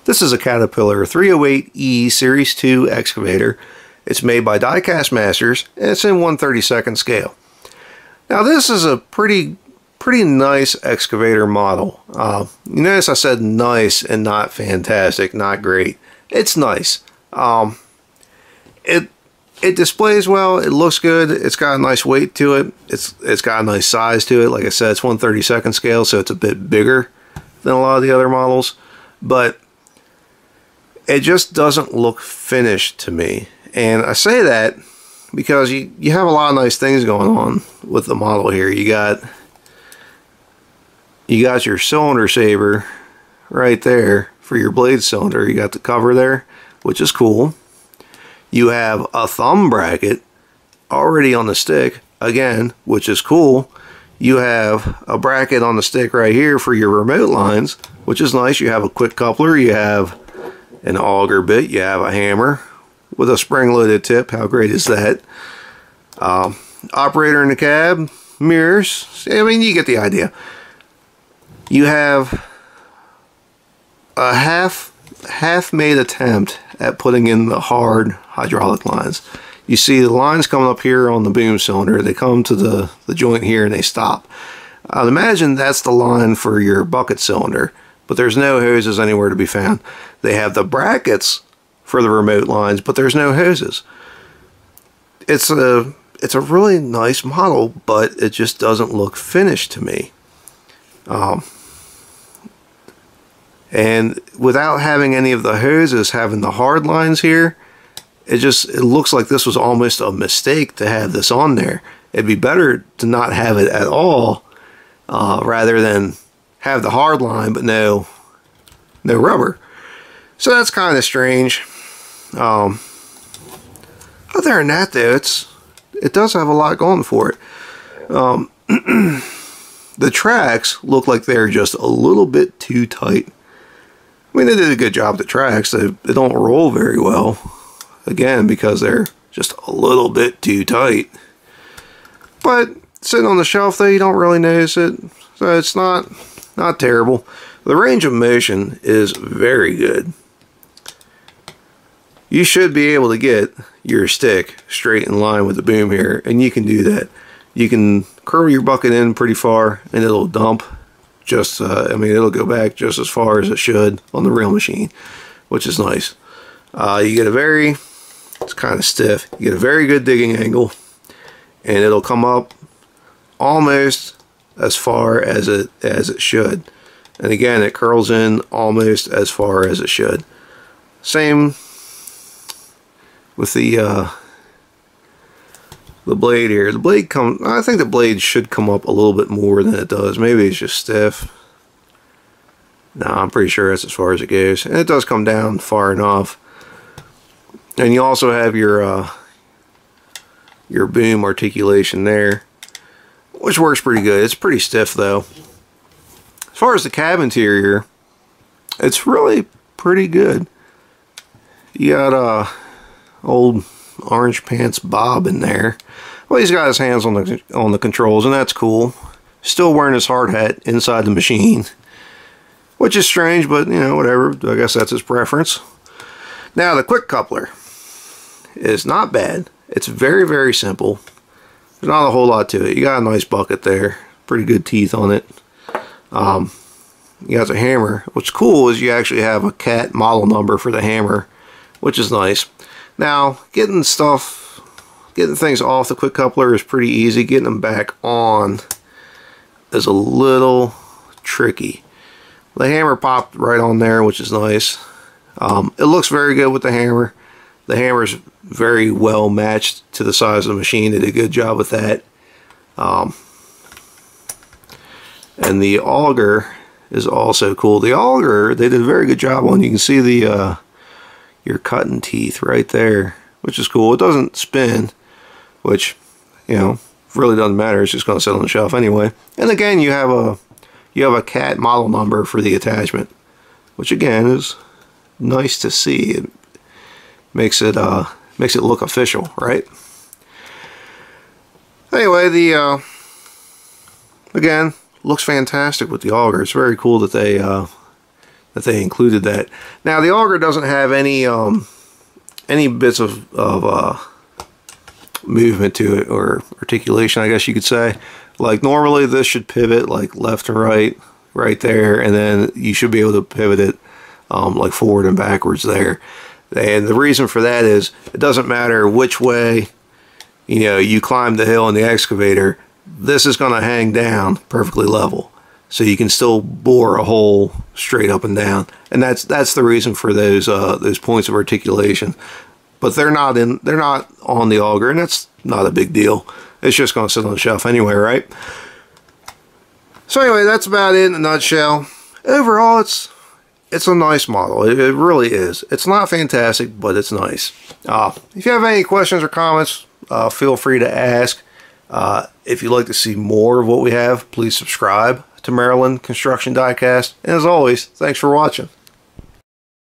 This is a Caterpillar 308E Series 2 excavator. It's made by Diecast Masters, and it's in 1/32 scale. Now this is a pretty nice excavator model. You notice I said nice and not fantastic, not great. It's nice. It displays well, it looks good, it's got a nice weight to it, it's got a nice size to it. Like I said, it's 1/32 scale, so it's a bit bigger than a lot of the other models, but it just doesn't look finished to me. And I say that because you have a lot of nice things going on with the model here. You got your cylinder saver right there for your blade cylinder. You got the cover there, which is cool. You have a thumb bracket already on the stick, again, which is cool. You have a bracket on the stick right here for your remote lines, which is nice. You have a quick coupler, you have an auger bit, you have a hammer with a spring-loaded tip. How great is that? Operator in the cab, mirrors. I mean, you get the idea. You have a half-made attempt at putting in the hard hydraulic lines. You see the lines coming up here on the boom cylinder. They come to the joint here and they stop. I'd imagine that's the line for your bucket cylinder, but there's no hoses anywhere to be found. They have the brackets for the remote lines, but there's no hoses. It's a really nice model, but it just doesn't look finished to me. And without having any of the hoses, having the hard lines here, it looks like this was almost a mistake to have this on there. It'd be better to not have it at all, rather than have the hard line but no rubber. So that's kind of strange. Other than that, though, it does have a lot going for it. The tracks look like they're just a little bit too tight. I mean, they did a good job with the tracks. They don't roll very well, again, because they're just a little bit too tight. But sitting on the shelf, though, you don't really notice it, so it's not terrible. The range of motion is very good. You should be able to get your stick straight in line with the boom here, and you can do that. You can curl your bucket in pretty far, and it'll dump just, I mean, it'll go back just as far as it should on the real machine, which is nice. You get it's kind of stiff. You get a very good digging angle, and it'll come up almost as far as it should. And again, it curls in almost as far as it should. Same with the blade here. The blade I think the blade should come up a little bit more than it does. Maybe it's just stiff. No, I'm pretty sure that's as far as it goes. And it does come down far enough. And you also have your boom articulation there, which works pretty good. It's pretty stiff though. As far as the cab interior, it's really pretty good. You got old Orange Pants Bob in there. Well, he's got his hands on the controls, and that's cool. Still wearing his hard hat inside the machine, which is strange, but you know, whatever. I guess that's his preference. Now the quick coupler is not bad. It's very, very simple. There's not a whole lot to it. You got a nice bucket there, pretty good teeth on it. You got the hammer. What's cool is you actually have a cat model number for the hammer, which is nice. Now, getting things off the quick coupler is pretty easy. Getting them back on is a little tricky. The hammer popped right on there, which is nice. It looks very good with the hammer. The hammer's very well matched to the size of the machine. They did a good job with that. And the auger is also cool. The auger, they did a very good job on. You can see the your cutting teeth right there, which is cool. It doesn't spin, which, you know, really doesn't matter. It's just going to sit on the shelf anyway. And again, you have a cat model number for the attachment, which again is nice to see. It makes it look official, right? Anyway, the again, looks fantastic with the auger. It's very cool that they that they included that. Now the auger doesn't have any bits of movement to it, or articulation, I guess you could say. Like normally this should pivot like left and right there, and then you should be able to pivot it like forward and backwards there. And the reason for that is it doesn't matter which way you climb the hill in the excavator, this is going to hang down perfectly level, so you can still bore a hole straight up and down. And that's the reason for those points of articulation. But they're not on the auger, and that's not a big deal. It's just going to sit on the shelf anyway, right? So anyway, that's about it in a nutshell. Overall, it's a nice model. It really is. It's not fantastic, but it's nice. If you have any questions or comments, feel free to ask. If you'd like to see more of what we have, please subscribe to Maryland Construction Diecast. And as always, thanks for watching.